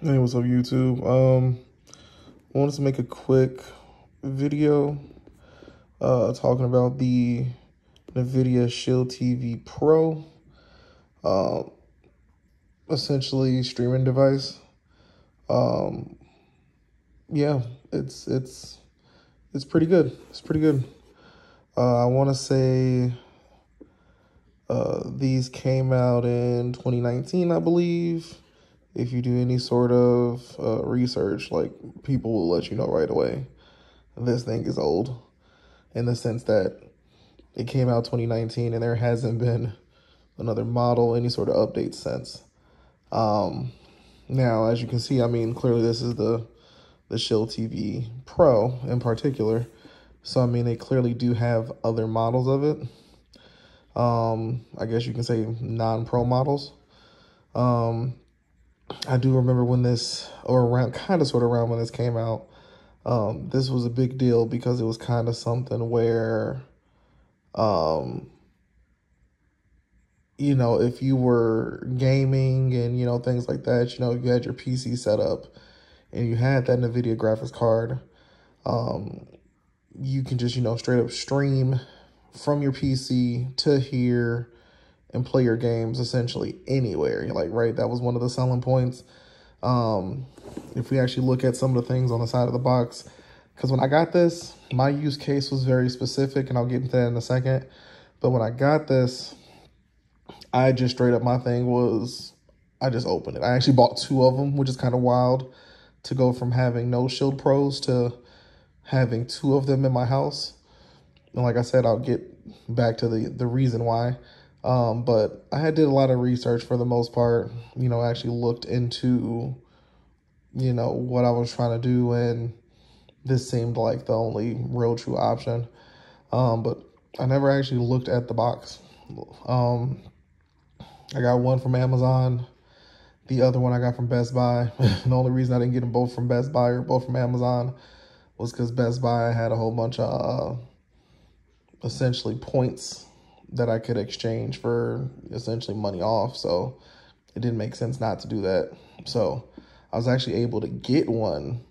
Hey, what's up, YouTube? I wanted to make a quick video talking about the Nvidia Shield TV Pro, uh, essentially streaming device. Um, yeah, it's pretty good. It's pretty good. I want to say these came out in 2019, I believe. If you do any sort of research, like, people will let you know right away. This thing is old in the sense that it came out 2019 and there hasn't been another model, any sort of update since. Now, as you can see, I mean, clearly this is the Shield TV Pro in particular. So, I mean, they clearly do have other models of it. I guess you can say non-pro models. I do remember when this, or around, kind of sort of around when this came out, this was a big deal because it was kind of something where, you know, if you were gaming and, you know, things like that, you know, you had your PC set up and you had that Nvidia graphics card, you can just, you know, straight up stream from your PC to here and play your games essentially anywhere. Like, right, that was one of the selling points. If we actually look at some of the things on the side of the box, because when I got this, my use case was very specific, and I'll get into that in a second. But when I got this, I just straight up, my thing was, I just opened it. I actually bought two of them, which is kind of wild to go from having no Shield Pros to having two of them in my house. And like I said, I'll get back to the reason why. But I did a lot of research for the most part, you know, actually looked into, you know, what I was trying to do, and this seemed like the only real true option. But I never actually looked at the box. I got one from Amazon. The other one I got from Best Buy. The only reason I didn't get them both from Best Buy or both from Amazon was because Best Buy had a whole bunch of essentially points that I could exchange for essentially money off. So it didn't make sense not to do that. So I was actually able to get one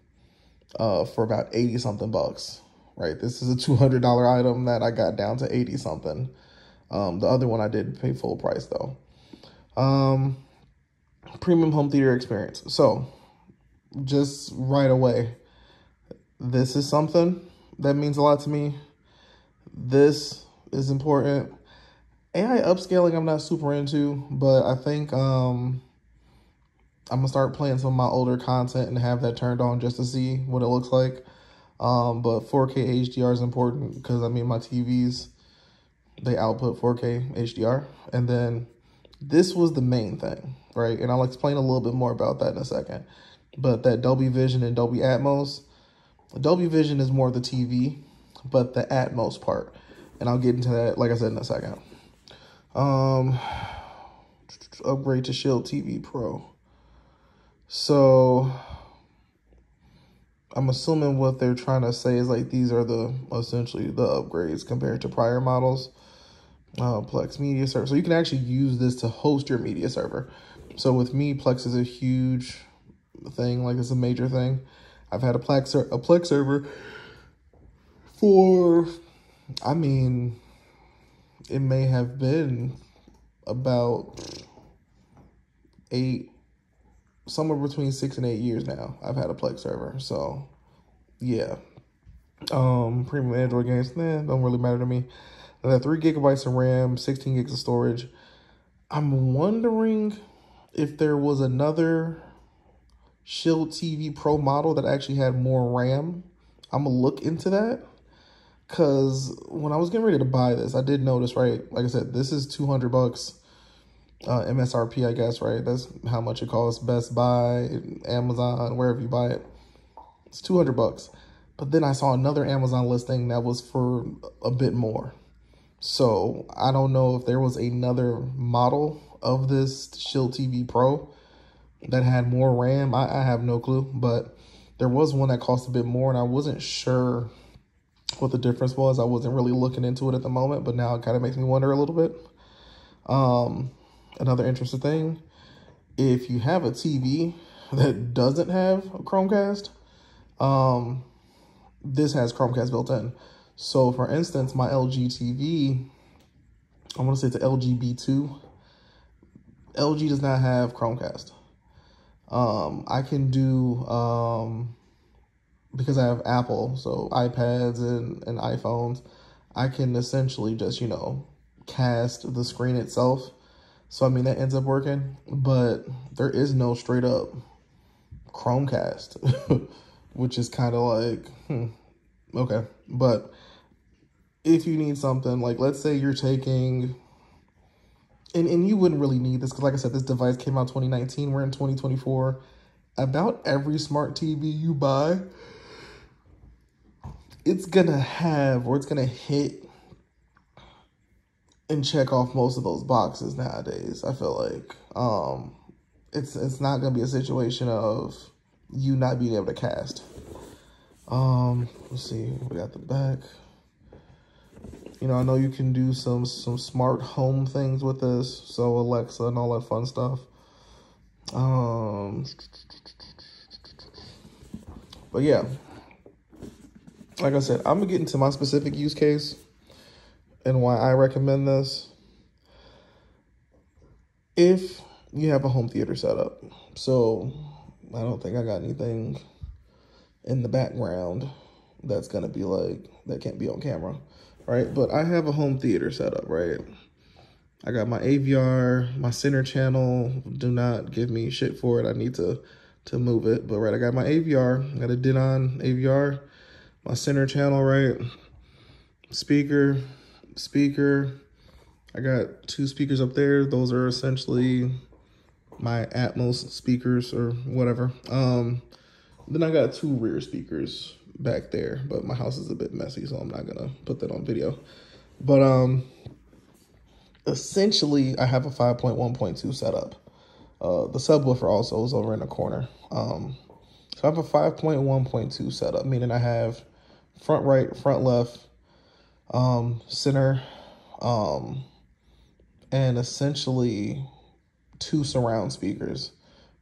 for about 80 something bucks, right? This is a $200 item that I got down to 80 something. The other one I did pay full price though. Premium home theater experience. So just right away, this is something that means a lot to me. This is important. AI upscaling I'm not super into, but I think I'm gonna start playing some of my older content and have that turned on just to see what it looks like. But 4K HDR is important because, I mean, my TVs, they output 4K HDR. And then this was the main thing, right? And I'll explain a little bit more about that in a second. But that Dolby Vision and Dolby Atmos, Dolby Vision is more the TV, but the Atmos part, and I'll get into that, like I said, in a second. Upgrade to Shield TV Pro. So I'm assuming what they're trying to say is like these are essentially the upgrades compared to prior models. Plex media server. So you can actually use this to host your media server. So with me, Plex is a huge thing. Like, it's a major thing. I've had a Plex server for, I mean, it may have been about somewhere between 6 and 8 years now. I've had a Plex server. So yeah. Premium Android games, don't really matter to me. I have 3 gigabytes of RAM, 16 gigs of storage. I'm wondering if there was another Shield TV Pro model that actually had more RAM. I'm gonna look into that, because when I was getting ready to buy this, I did notice, right, like I said, this is 200 bucks MSRP, I guess, right? That's how much it costs. Best Buy, Amazon, wherever you buy it, it's 200 bucks. But then I saw another Amazon listing that was for a bit more. So I don't know if there was another model of this Shield TV Pro that had more RAM. I have no clue, but there was one that cost a bit more, and I wasn't sure what the difference was. I wasn't really looking into it at the moment, but now it kind of makes me wonder a little bit. Another interesting thing, if you have a TV that doesn't have a Chromecast, this has Chromecast built in. So for instance, my LG TV, I want to say it's an LG B2. LG does not have Chromecast. I can do, because I have Apple, so iPads and iPhones, I can essentially just, cast the screen itself. So, I mean, that ends up working, but there is no straight up Chromecast, which is kind of like, okay. But if you need something, like let's say you're taking, and you wouldn't really need this, because like I said, this device came out 2019, we're in 2024. About every smart TV you buy, it's gonna have, or it's gonna hit and check off most of those boxes nowadays. I feel like it's not gonna be a situation of you not being able to cast. Let's see, we got the back. I know you can do some smart home things with this, so Alexa and all that fun stuff. But yeah, like I said, I'm gonna get into my specific use case and why I recommend this. If you have a home theater setup, so I don't think I got anything in the background that's gonna be like, that can't be on camera, right? But I have a home theater setup, right? I got my AVR, my center channel. Do not give me shit for it. I need to move it. But right, I got my AVR. I got a Denon AVR. My center channel, right? Speaker. I got 2 speakers up there. Those are essentially my Atmos speakers or whatever. Then I got 2 rear speakers back there, but my house is a bit messy, so I'm not gonna put that on video. But essentially, I have a 5.1.2 setup. The subwoofer also is over in the corner. So I have a 5.1.2 setup, meaning I have front right, front left, center, and essentially 2 surround speakers,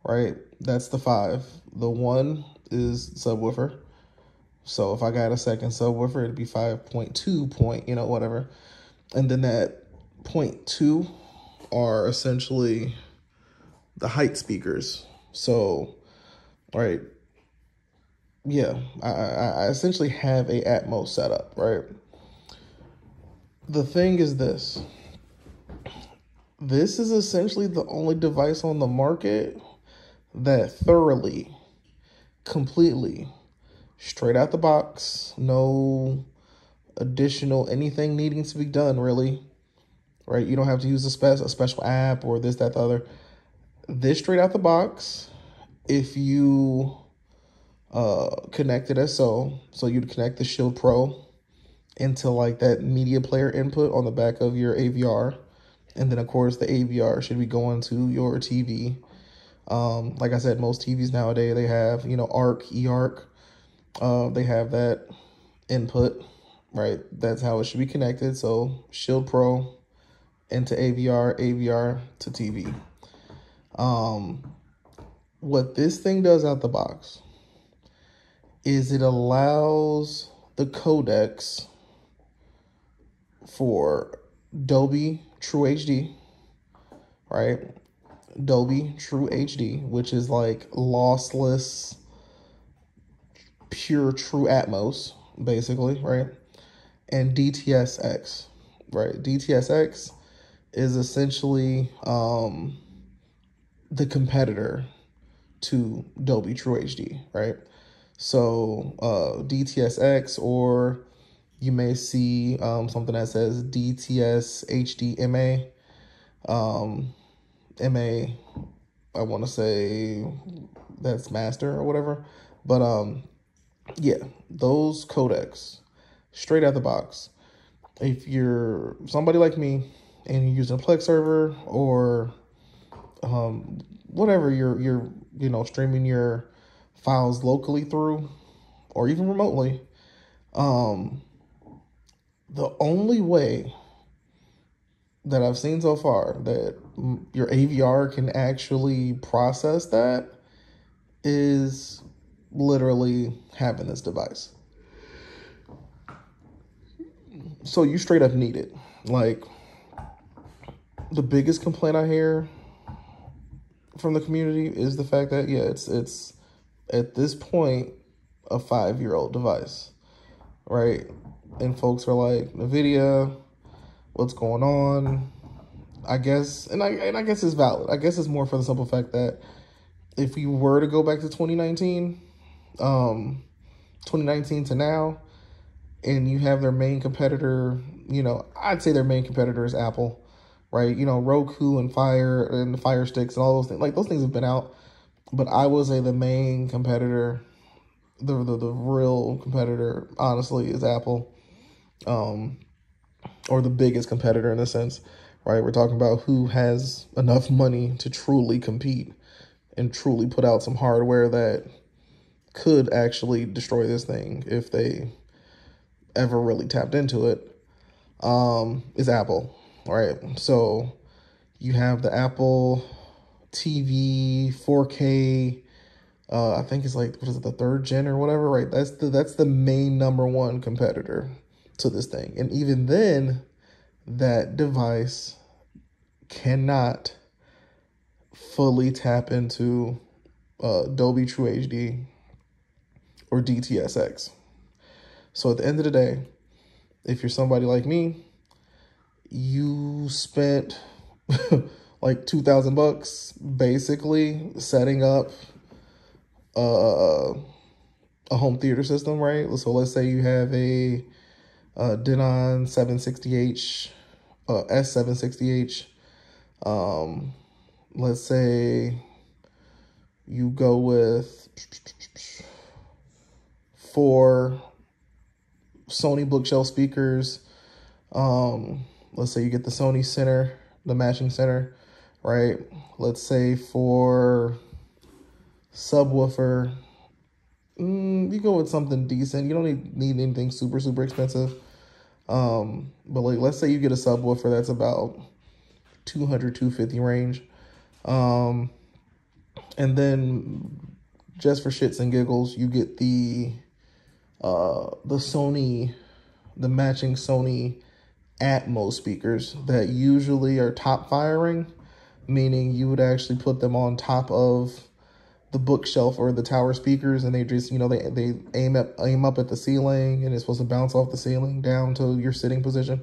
right? That's the 5. The 1 is subwoofer. So if I got a second subwoofer, it'd be 5.2 point, whatever. And then that 0.2 are essentially the height speakers. So, right, yeah, I essentially have a Atmos setup, right? The thing is this. This is essentially the only device on the market that thoroughly, completely, straight out the box, no additional anything needing to be done, really, right? You don't have to use a special app or this, that, the other. This straight out the box, if you connect it as so you'd connect the Shield Pro into like that media player input on the back of your AVR. And then of course the AVR should be going to your TV. Like I said, most TVs nowadays, they have, ARC, eARC. They have that input, right? That's how it should be connected. So Shield Pro into AVR, AVR to TV. What this thing does out the box is it allows the codecs for Dolby True HD, right? Dolby True HD, which is like lossless, pure true Atmos, basically, right? And DTSX, right? DTSX is essentially the competitor to Dolby True HD, right? So DTSX, or you may see something that says DTS HD MA. MA, I want to say that's master or whatever. But yeah, those codecs, straight out the box. If you're somebody like me and you're using a Plex server or whatever you're streaming your files locally through, or even remotely, the only way that I've seen so far that your AVR can actually process that is literally having this device. So you straight up need it. Like, the biggest complaint I hear from the community is the fact that, yeah, it's at this point a 5-year-old device, right? And folks are like, Nvidia, what's going on? I guess, and I guess it's valid. I guess it's more for the simple fact that if you were to go back to 2019 to now, and you have their main competitor, you know, I'd say their main competitor is Apple, right? You know, Roku and the Fire Sticks and all those things, like those things have been out. But I would say the main competitor, the real competitor, honestly, is Apple, or the biggest competitor in a sense, right? We're talking about who has enough money to truly compete and truly put out some hardware that could actually destroy this thing if they ever really tapped into it, is Apple, right? So you have the Apple TV 4K, I think it's like, what is it, the 3rd gen or whatever, right? That's the main #1 competitor to this thing. And even then, that device cannot fully tap into Dolby True HD or DTSX. So at the end of the day, if you're somebody like me, you spent like $2,000 basically setting up a home theater system, right? So let's say you have a Denon 760H, S760H. Let's say you go with 4 Sony bookshelf speakers. Let's say you get the Sony center, the matching center, right? Let's say for subwoofer, you go with something decent. You don't need anything super, super expensive. But like, let's say you get a subwoofer that's about 200, 250 range. And then just for shits and giggles, you get the Sony, the matching Sony Atmos speakers that usually are top firing, meaning you would actually put them on top of the bookshelf or the tower speakers, and they just, you know, they aim up at the ceiling, and it's supposed to bounce off the ceiling down to your sitting position.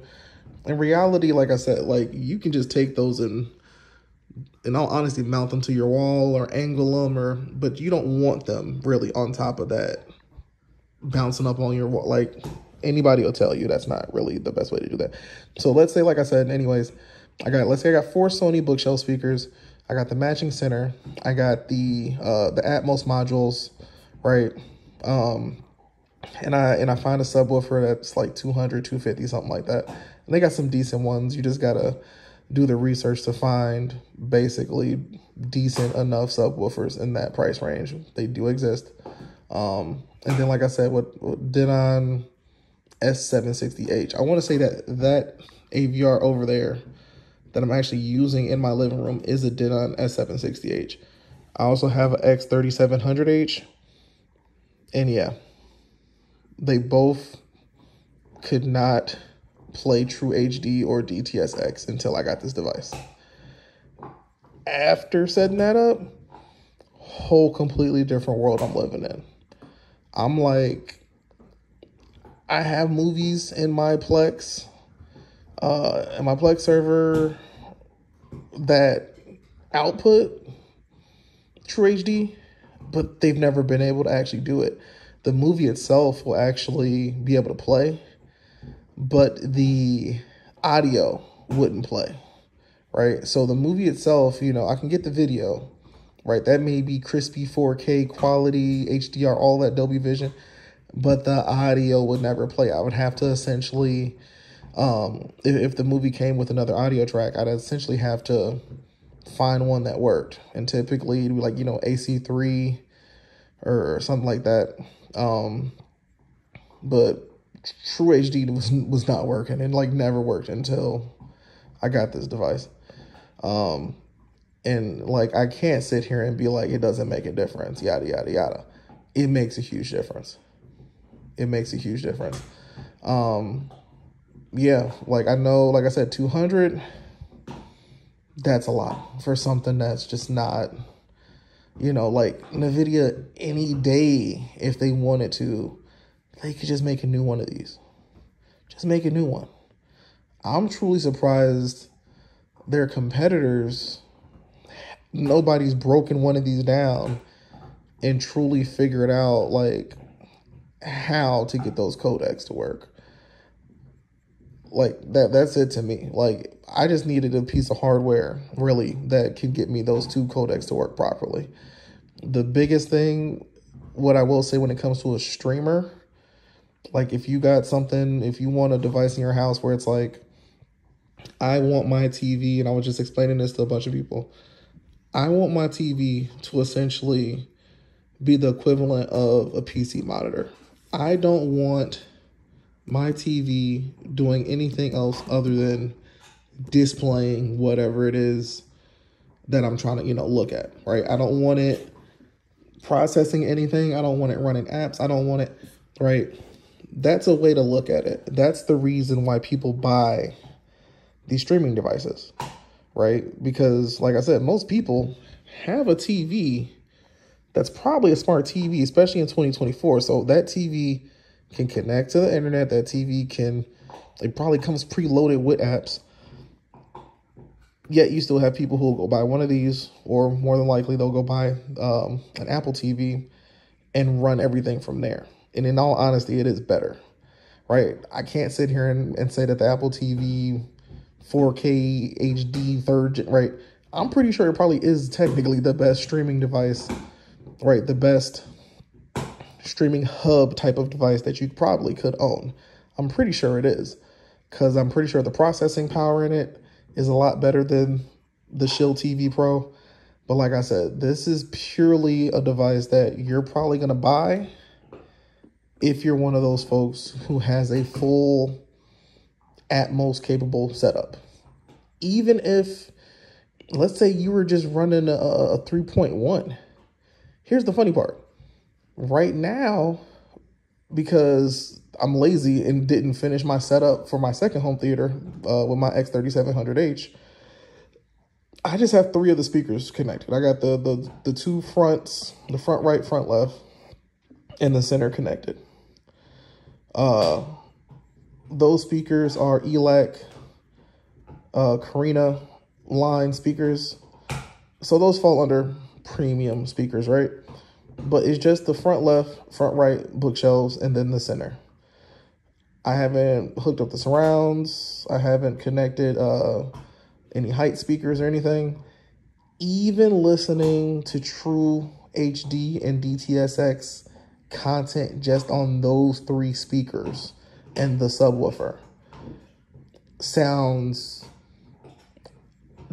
In reality, like I said, like, you can just take those and in all honesty mount them to your wall or angle them, but you don't want them really on top of that, bouncing up on your wall. Like, anybody will tell you that's not really the best way to do that. So let's say, like I said, anyways, let's say I got 4 Sony bookshelf speakers. I got the matching center. I got the Atmos modules, right? And I find a subwoofer that's like 200, 250, something like that. And they got some decent ones. You just gotta do the research to find basically decent enough subwoofers in that price range. They do exist. And then, like I said, what Denon S760H. I want to say that AVR over there that I'm actually using in my living room is a Denon S760H. I also have an X3700H. And yeah, they both could not play True HD or DTSX until I got this device. After setting that up, whole completely different world I'm living in. I'm like, I have movies in my Plex, server that output True HD, but they've never been able to actually do it. The movie itself will actually be able to play, but the audio wouldn't play, right? So the movie itself, you know, I can get the video, right? That may be crispy 4K quality, HDR, all that Dolby Vision, but the audio would never play. I would have to essentially, if the movie came with another audio track, I'd essentially have to find one that worked. And typically it'd be like, you know, AC3 or something like that. But True HD was not working, and like never worked until I got this device. And And like, I can't sit here and be like, it doesn't make a difference, yada, yada, yada. It makes a huge difference. It makes a huge difference. Yeah, like I know, like I said, 200, that's a lot for something that's just not, like Nvidia any day, if they wanted to, they could just make a new one of these. Just make a new one. I'm truly surprised their competitors, nobody's broken one of these down and truly figured out like how to get those codecs to work. Like that's it to me. Like, I just needed a piece of hardware really that can get me those two codecs to work properly. The biggest thing, what I will say when it comes to a streamer, like if you want a device in your house where it's like, I want my TV, and I was just explaining this to a bunch of people, I want my TV to essentially be the equivalent of a PC monitor. I don't want my TV doing anything else other than displaying whatever it is that I'm trying to, look at, right? I don't want it processing anything. I don't want it running apps. I don't want it, right? That's a way to look at it. That's the reason why people buy these streaming devices, right? Because like I said, most people have a TV that's probably a smart TV, especially in 2024. So that TV can connect to the internet. That TV it probably comes preloaded with apps. Yet you still have people who will go buy one of these, or more than likely they'll go buy an Apple TV and run everything from there. And in all honesty, it is better, right? I can't sit here and say that the Apple TV 4K HD third, right? I'm pretty sure it probably is technically the best streaming device, right? The best streaming hub type of device that you probably could own. I'm pretty sure it is, because I'm pretty sure the processing power in it is a lot better than the Shield TV Pro. But like I said, this is purely a device that you're probably going to buy if you're one of those folks who has a full Atmos capable setup. Even if, let's say you were just running a 3.1. Here's the funny part. Right now, because I'm lazy and didn't finish my setup for my second home theater with my X3700H, I just have 3 of the speakers connected. I got the two fronts, the front right, front left, and the center connected. Those speakers are ELAC Carina line speakers. So those fall under premium speakers, right? But it's just the front left, front right bookshelves, and then the center. I haven't hooked up the surrounds. I haven't connected any height speakers or anything. Even listening to true HD and DTSX content just on those 3 speakers and the subwoofer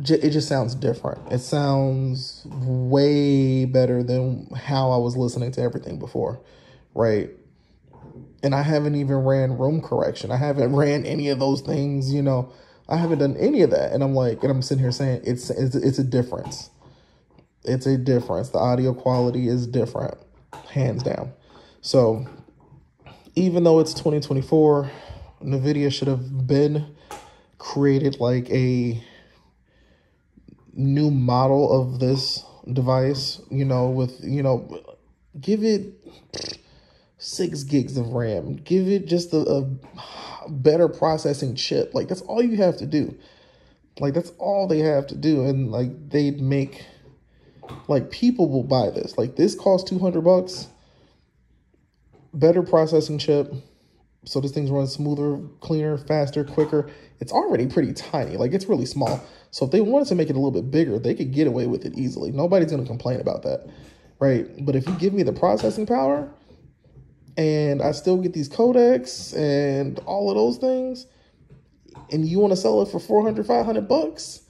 it just sounds different. It sounds way better than how I was listening to everything before, right? And I haven't even ran room correction. I haven't ran any of those things, I haven't done any of that. And I'm sitting here saying it's a difference. It's a difference. The audio quality is different, hands down. So even though it's 2024, Nvidia should have been created like a new model of this device, give it 6 gigs of RAM, give it just a better processing chip. Like, that's all you have to do. Like, that's all they have to do. And like, they'd make, like, people will buy this. Like, this costs $200, better processing chip. So this thing's running smoother, cleaner, faster, quicker. It's already pretty tiny. Like, it's really small. So if they wanted to make it a little bit bigger, they could get away with it easily. Nobody's going to complain about that, right? But if you give me the processing power and I still get these codecs and all of those things, and you want to sell it for $400, $500,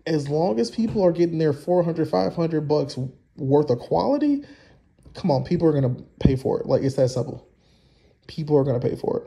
as long as people are getting their $400, $500 worth of quality, come on, people are going to pay for it. Like, it's that simple. People are going to pay for it.